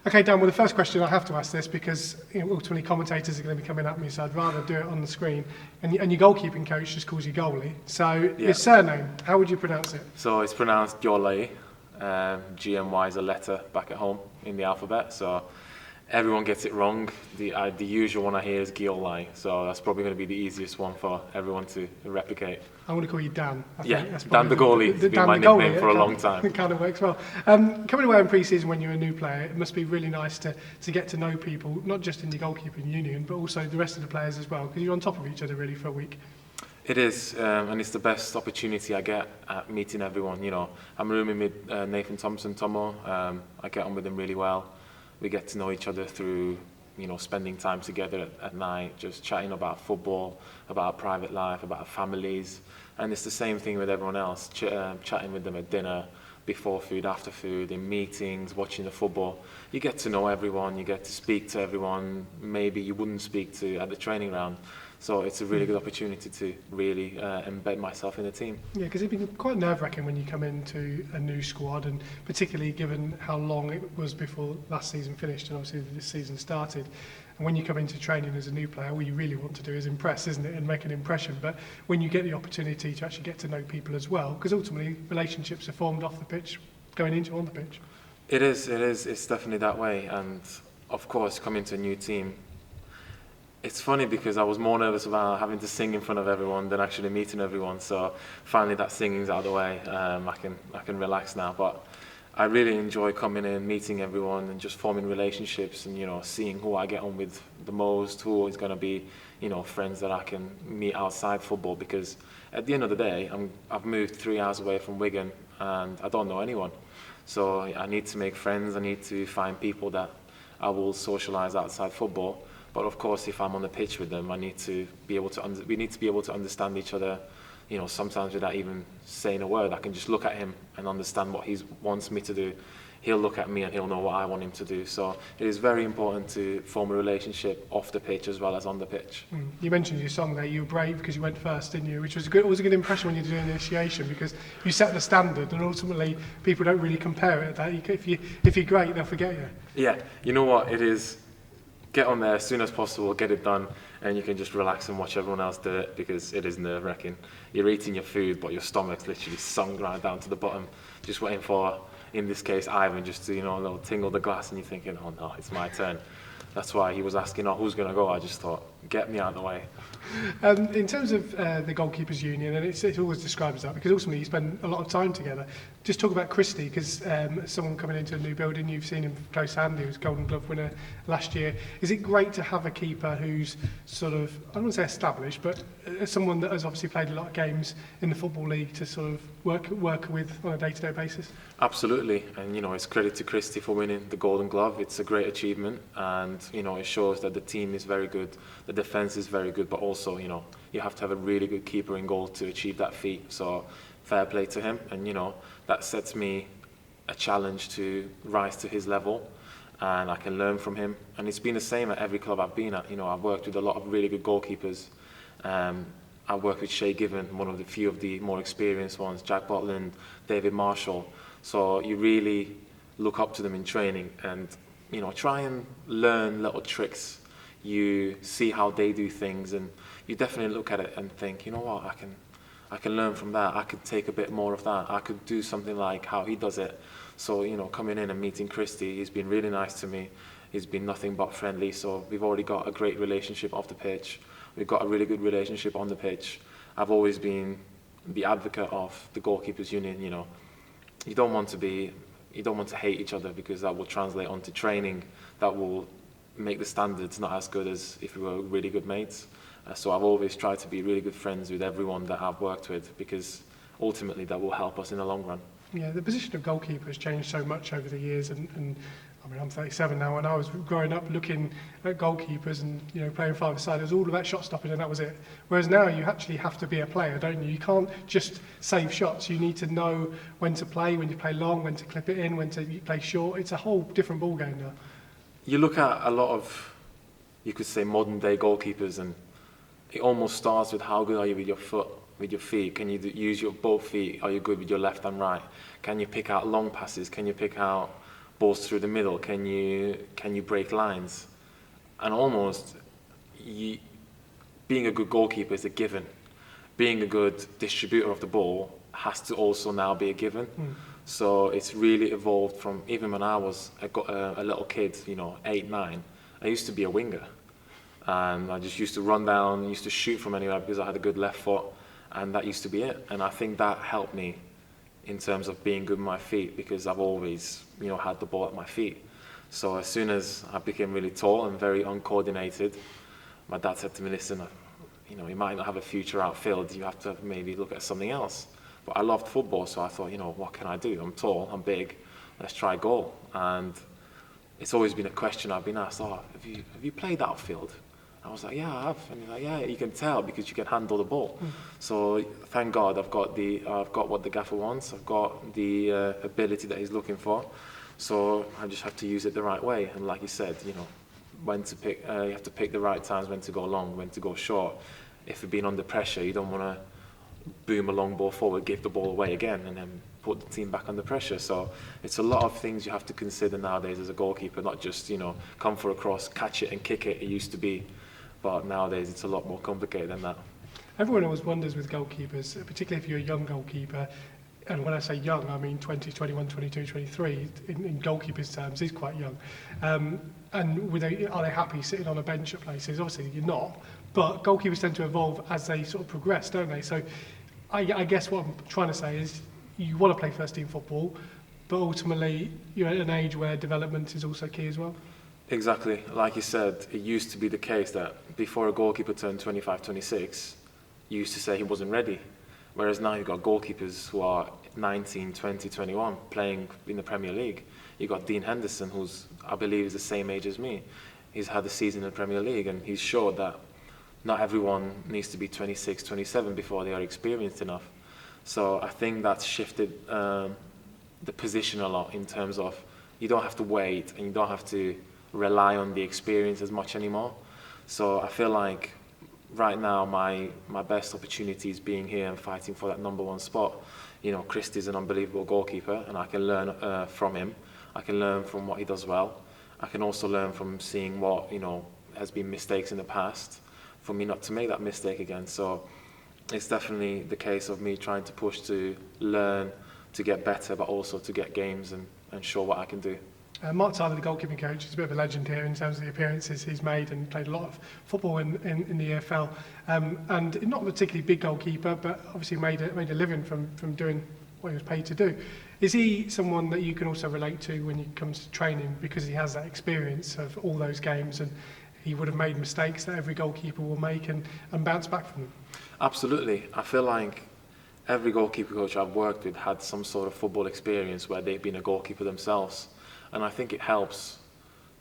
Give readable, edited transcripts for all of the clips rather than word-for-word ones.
Okay, Dan, well, the first question I have to ask this because ultimately commentators are going to be coming at me, so I'd rather do it on the screen. And your goalkeeping coach just calls you Goalie. So your surname, how would you pronounce it? So it's pronounced Gyollai. GMY is a letter back at home in the alphabet, so everyone gets it wrong. The usual one I hear is Gyollai, so that's probably going to be the easiest one for everyone to replicate. I want to call you Dan. That's Dan the Goalie. It's been my nickname for a long time. It kind of works well. Coming away in pre-season when you're a new player, it must be really nice to get to know people, not just in the Goalkeeper Union, but also the rest of the players as well, because you're on top of each other really for a week. It is, and it's the best opportunity I get at meeting everyone. I'm rooming with Nathan Thompson, Tomo. I get on with him really well. We get to know each other through, spending time together at night, just chatting about football, about our private life, about our families. And it's the same thing with everyone else, chatting with them at dinner, before food, after food, in meetings, watching the football. You get to know everyone, you get to speak to everyone maybe you wouldn't speak to at the training ground. So it's a really good opportunity to really embed myself in the team. Yeah, because it'd be quite nerve-wracking when you come into a new squad, and particularly given how long it was before last season finished and obviously this season started. And when you come into training as a new player, all you really want to do is impress, isn't it, and make an impression. But when you get the opportunity to actually get to know people as well, because ultimately relationships are formed off the pitch, going into on the pitch. It is. It's definitely that way. And of course, coming to a new team, it's funny because I was more nervous about having to sing in front of everyone than actually meeting everyone. So finally that singing's out of the way. I can relax now. But I really enjoy coming in, meeting everyone and just forming relationships and, seeing who I get on with the most, who is going to be, friends that I can meet outside football. Because at the end of the day, I've moved 3 hours away from Wigan and I don't know anyone. So I need to make friends. I need to find people that I will socialise outside football. But of course, if I'm on the pitch with them, we need to be able to understand each other. Sometimes without even saying a word, I can just look at him and understand what he wants me to do. He'll look at me and he'll know what I want him to do. So it is very important to form a relationship off the pitch as well as on the pitch. You mentioned your song there, you were brave because you went first, didn't you? Which was always a good impression when you're doing initiation because you set the standard and ultimately people don't really compare it. If you're great, they'll forget you. Yeah, you know what it is? Get on there as soon as possible, get it done, and you can just relax and watch everyone else do it because it is nerve-wracking. You're eating your food, but your stomach's literally sunk right down to the bottom, just waiting for, in this case, Ivan just to, a little tingle the glass, and you're thinking, oh no, it's my turn. That's why he was asking, who's going to go? I just thought, get me out of the way. In terms of the Goalkeepers Union, and it's always described as that because ultimately you spend a lot of time together. Just talk about Christy, because someone coming into a new building, you've seen him close hand, he was Golden Glove winner last year. Is it great to have a keeper who's sort of, I don't want to say established, but someone that has obviously played a lot of games in the Football League to sort of work with on a day-to-day basis? Absolutely, and it's credit to Christy for winning the Golden Glove. It's a great achievement, and it shows that the team is very good, the defence is very good, but also you have to have a really good keeper in goal to achieve that feat. So fair play to him, and that sets me a challenge to rise to his level, and I can learn from him. And it's been the same at every club I've been at. I've worked with a lot of really good goalkeepers. I worked with Shay Given, one of the few of the more experienced ones, Jack Butland, David Marshall. So you really look up to them in training and try and learn little tricks. You see how they do things, and you definitely look at it and think, what, I can learn from that. I could take a bit more of that. I could do something like how he does it. So, coming in and meeting Christy, he's been really nice to me. He's been nothing but friendly. So we've already got a great relationship off the pitch. We've got a really good relationship on the pitch. I've always been the advocate of the Goalkeepers Union. You don't want to hate each other because that will translate onto training. That will make the standards not as good as if we were really good mates. So I've always tried to be really good friends with everyone that I've worked with because ultimately that will help us in the long run. Yeah, the position of goalkeeper has changed so much over the years, and I mean, I'm 37 now, and I was growing up looking at goalkeepers and playing five-a-side. It was all about shot stopping, and that was it. Whereas now you actually have to be a player, don't you? You can't just save shots. You need to know when to play long, when to clip it in, when to play short. It's a whole different ball game now. You look at a lot of, you could say, modern-day goalkeepers, and it almost starts with how good are you with your foot, with your feet. Can you use your both feet? Are you good with your left and right? Can you pick out long passes? Can you pick out balls through the middle? Can you break lines? And almost, being a good goalkeeper is a given. Being a good distributor of the ball has to also now be a given. So it's really evolved from even when I was a little kid, 8, 9, I used to be a winger. And I just used to run down, used to shoot from anywhere because I had a good left foot, and that used to be it. And I think that helped me in terms of being good with my feet, because I've always, had the ball at my feet. So as soon as I became really tall and very uncoordinated, my dad said to me, listen, you might not have a future outfield, you have to maybe look at something else. But I loved football, so I thought, what can I do? I'm tall, I'm big, let's try goal. And it's always been a question I've been asked, have you played outfield? I was like, yeah, I have. And he's like, yeah, you can tell because you can handle the ball. So thank God I've got what the gaffer wants. I've got the ability that he's looking for. So I just have to use it the right way. And like you said, when to pick, you have to pick the right times, when to go long, when to go short. If you're being under pressure, you don't want to boom a long ball forward, give the ball away again, and then put the team back under pressure. So it's a lot of things you have to consider nowadays as a goalkeeper, not just, come for a cross, catch it and kick it. It used to be, but nowadays it's a lot more complicated than that. Everyone always wonders with goalkeepers, particularly if you're a young goalkeeper, and when I say young, I mean 20, 21, 22, 23, in goalkeepers' terms, is quite young. And are they happy sitting on a bench at places? Obviously you're not, but goalkeepers tend to evolve as they sort of progress, don't they? So I guess what I'm trying to say is you want to play first team football, but ultimately you're at an age where development is also key as well. Exactly. Like you said, it used to be the case that before a goalkeeper turned 25, 26, you used to say he wasn't ready. Whereas now you've got goalkeepers who are 19, 20, 21 playing in the Premier League. You've got Dean Henderson, who's, I believe, is the same age as me. He's had a season in the Premier League, and he's showed that not everyone needs to be 26, 27 before they are experienced enough. So I think that's shifted the position a lot in terms of you don't have to wait and you don't have to rely on the experience as much anymore. So I feel like right now my best opportunity is being here and fighting for that number 1 spot. Christie's an unbelievable goalkeeper, and I can learn from him. I can learn from what he does well. I can also learn from seeing what has been mistakes in the past, for me not to make that mistake again. So it's definitely the case of me trying to push to learn, to get better, but also to get games and show what I can do. Mark Tyler, the goalkeeping coach, is a bit of a legend here in terms of the appearances he's made, and played a lot of football in the EFL. And not a particularly big goalkeeper, but obviously made a living from doing what he was paid to do. Is he someone that you can also relate to when it comes to training, because he has that experience of all those games, and he would have made mistakes that every goalkeeper will make and bounce back from them? Absolutely. I feel like every goalkeeper coach I've worked with had some sort of football experience where they've been a goalkeeper themselves. And I think it helps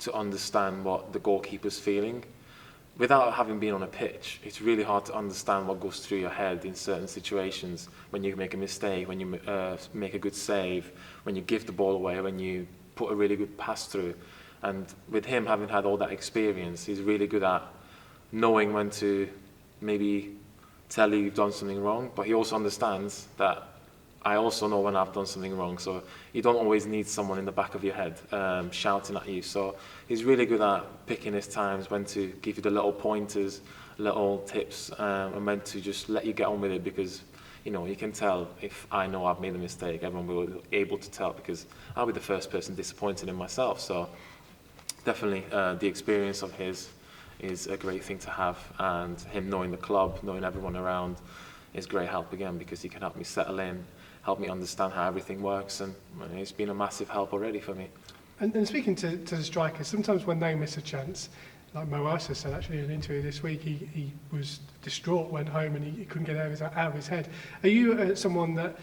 to understand what the goalkeeper's feeling. Without having been on a pitch, it's really hard to understand what goes through your head in certain situations, when you make a mistake, when you make a good save, when you give the ball away, when you put a really good pass through. And with him having had all that experience, he's really good at knowing when to maybe tell you you've done something wrong, but he also understands that I also know when I've done something wrong. So you don't always need someone in the back of your head shouting at you. So he's really good at picking his times, when to give you the little pointers, little tips, and when to just let you get on with it, because you can tell if I know I've made a mistake, everyone will be able to tell, because I'll be the first person disappointed in myself. So definitely the experience of his is a great thing to have, and him knowing the club, knowing everyone around, is great help again, because he can help me settle in, help me understand how everything works, and it's been a massive help already for me. And speaking to the strikers, sometimes when they miss a chance, like Mo Issa said actually in an interview this week, he was distraught, went home and he couldn't get it out of his head. Are you someone that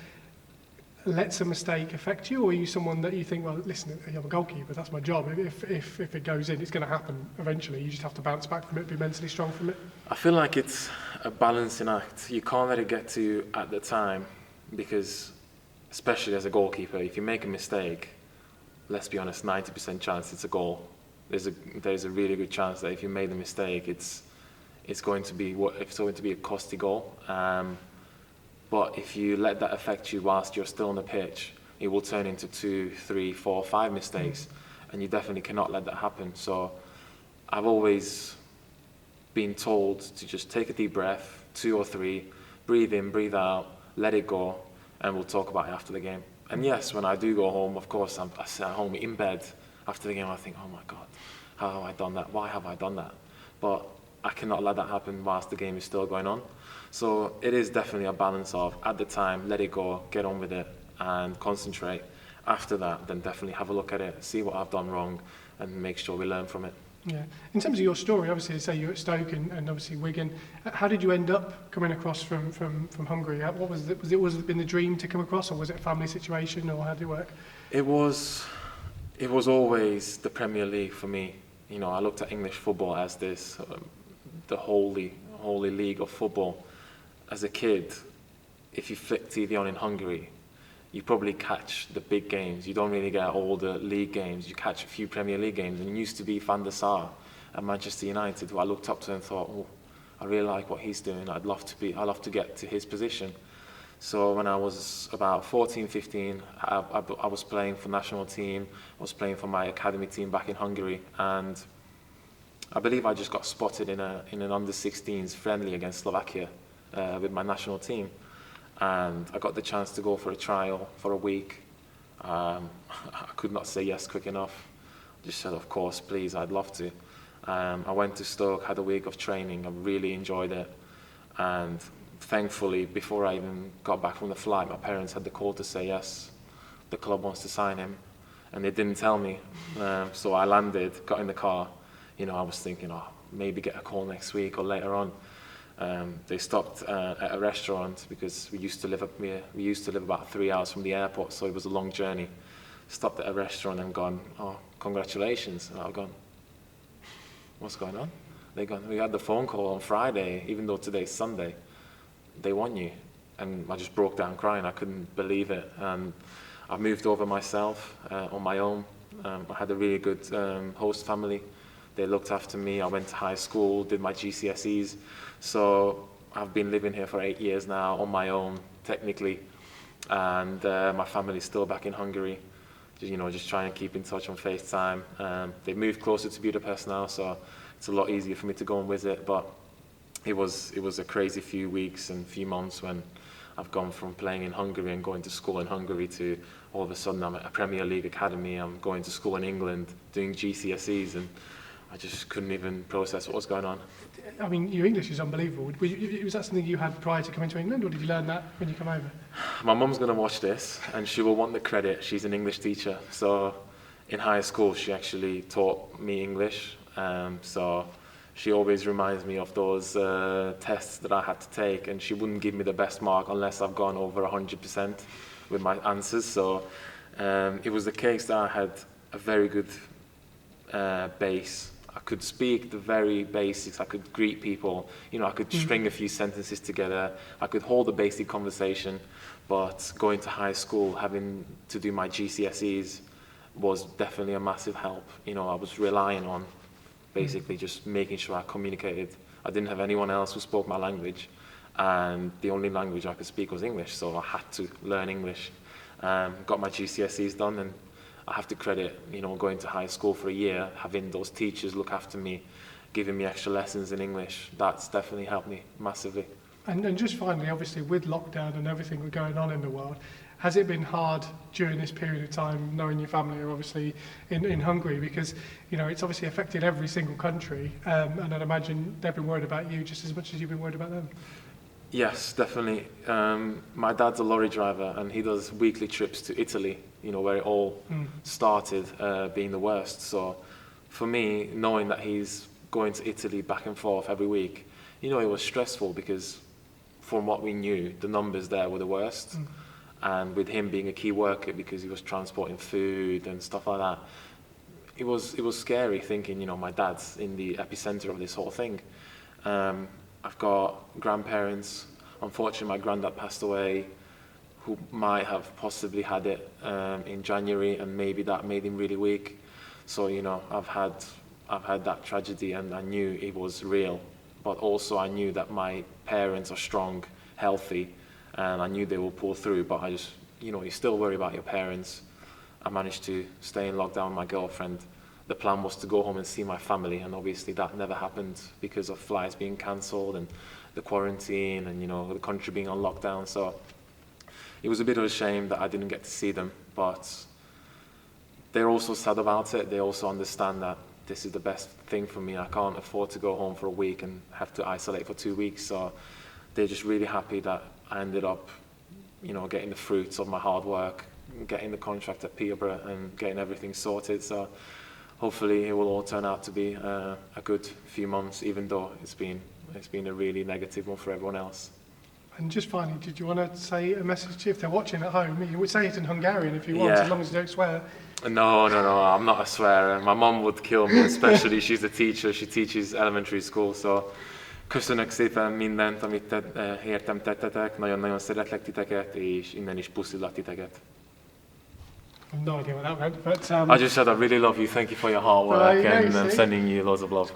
lets a mistake affect you, or are you someone that you think, well, listen, I'm a goalkeeper, that's my job, if it goes in, it's going to happen eventually, you just have to bounce back from it, be mentally strong from it? I feel like it's a balancing act. You can't let it get to you at the time, because especially as a goalkeeper, if you make a mistake, let's be honest, 90% chance it's a goal. There's a really good chance that if you made a mistake, it's going to be a costly goal. But if you let that affect you whilst you're still on the pitch, it will turn into 2, 3, 4, 5 mistakes, and you definitely cannot let that happen. So I've always been told to just take a deep breath, 2 or 3, breathe in, breathe out, let it go, and we'll talk about it after the game. And yes, when I do go home, of course, I sit at home in bed after the game, I think, oh my God, how have I done that? Why have I done that? But I cannot let that happen whilst the game is still going on. So it is definitely a balance of, at the time, let it go, get on with it, and concentrate. After that, then definitely have a look at it, see what I've done wrong, and make sure we learn from it. Yeah. In terms of your story, obviously, say you're at Stoke and obviously Wigan. How did you end up coming across from Hungary? What was it? Was it been the dream to come across, or was it a family situation, or how did it work? It was always the Premier League for me. You know, I looked at English football as this, the holy league of football. As a kid, if you flick TV on in Hungary, you probably catch the big games. You don't really get all the league games. You catch a few Premier League games. And it used to be Van der Sar at Manchester United, who I looked up to and thought, oh, I really like what he's doing. I'd love to get to his position. So when I was about 14, 15, I was playing for national team. I was playing for my academy team back in Hungary. And I believe I just got spotted in an under-16s friendly against Slovakia with my national team. And I got the chance to go for a trial for a week. I could not say yes quick enough. I just said, of course, please, I'd love to. I went to Stoke, had a week of training. I really enjoyed it. And thankfully, before I even got back from the flight, my parents had the call to say, yes, the club wants to sign him. And they didn't tell me. So I landed, got in the car. You know, I was thinking, oh, maybe get a call next week or later on. They stopped at a restaurant because we used to live about 3 hours from the airport, so it was a long journey. Stopped at a restaurant and gone, oh, congratulations. And I've gone, what's going on? They gone, we had the phone call on Friday, even though today's Sunday. They want you. And I just broke down crying. I couldn't believe it. And I moved over myself on my own. I had a really good host family. They looked after me. I went to high school, did my GCSEs. So I've been living here for 8 years now on my own, technically. And my family's still back in Hungary. Just trying to keep in touch on FaceTime. They moved closer to Budapest now, so it's a lot easier for me to go and visit. But it was a crazy few weeks and few months when I've gone from playing in Hungary and going to school in Hungary to all of a sudden I'm at a Premier League academy. I'm going to school in England, doing GCSEs, and I just couldn't even process what was going on. I mean, your English is unbelievable. Was that something you had prior to coming to England, or did you learn that when you come over? My mum's going to watch this, and she will want the credit. She's an English teacher. So in high school, she actually taught me English. So she always reminds me of those tests that I had to take, and she wouldn't give me the best mark unless I've gone over 100% with my answers. So it was the case that I had a very good base. I could speak the very basics. I could greet people. I could string a few sentences together. I could hold a basic conversation. But going to high school, having to do my GCSEs was definitely a massive help. I was relying on basically just making sure I communicated. I didn't have anyone else who spoke my language, and the only language I could speak was English, so I had to learn English. Got my GCSEs done, and I have to credit, going to high school for a year, having those teachers look after me, giving me extra lessons in English. That's definitely helped me massively. And just finally, obviously, with lockdown and everything going on in the world, has it been hard during this period of time, knowing your family are obviously in Hungary? Because, it's obviously affected every single country, and I'd imagine they've been worried about you just as much as you've been worried about them. Yes, definitely. My dad's a lorry driver, and he does weekly trips to Italy, where it all started being the worst. So for me, knowing that he's going to Italy back and forth every week, it was stressful because from what we knew, the numbers there were the worst. And with him being a key worker because he was transporting food and stuff like that, it was scary thinking, my dad's in the epicenter of this whole thing. I've got grandparents. Unfortunately, my granddad passed away, who might have possibly had it in January, and maybe that made him really weak. So, I've had that tragedy, and I knew it was real. But also I knew that my parents are strong, healthy, and I knew they will pull through, but I you know, you still worry about your parents. I managed to stay in lockdown with my girlfriend. The plan was to go home and see my family, and obviously that never happened because of flights being cancelled and the quarantine and, you know, the country being on lockdown. So it was a bit of a shame that I didn't get to see them, but they're also sad about it. They also understand that this is the best thing for me. I can't afford to go home for a week and have to isolate for 2 weeks. So they're just really happy that I ended up, you know, getting the fruits of my hard work, getting the contract at Peterborough and getting everything sorted. So hopefully it will all turn out to be a good few months, even though it's been a really negative one for everyone else. And just finally, did you want to say a message to you if they're watching at home? You would say it in Hungarian if you want, Yeah. as long as you don't swear. No, I'm not a swearer. My mum would kill me, especially she's a teacher, she teaches elementary school, so köszönök szépen mindent, amit értem tettetek, nagyon-nagyon szeretlek titeket, és innen is puszillak titeket. I have no idea what that meant, but I just said I really love you, thank you for your hard work, Right, and yeah, I'm see? sending you loads of love.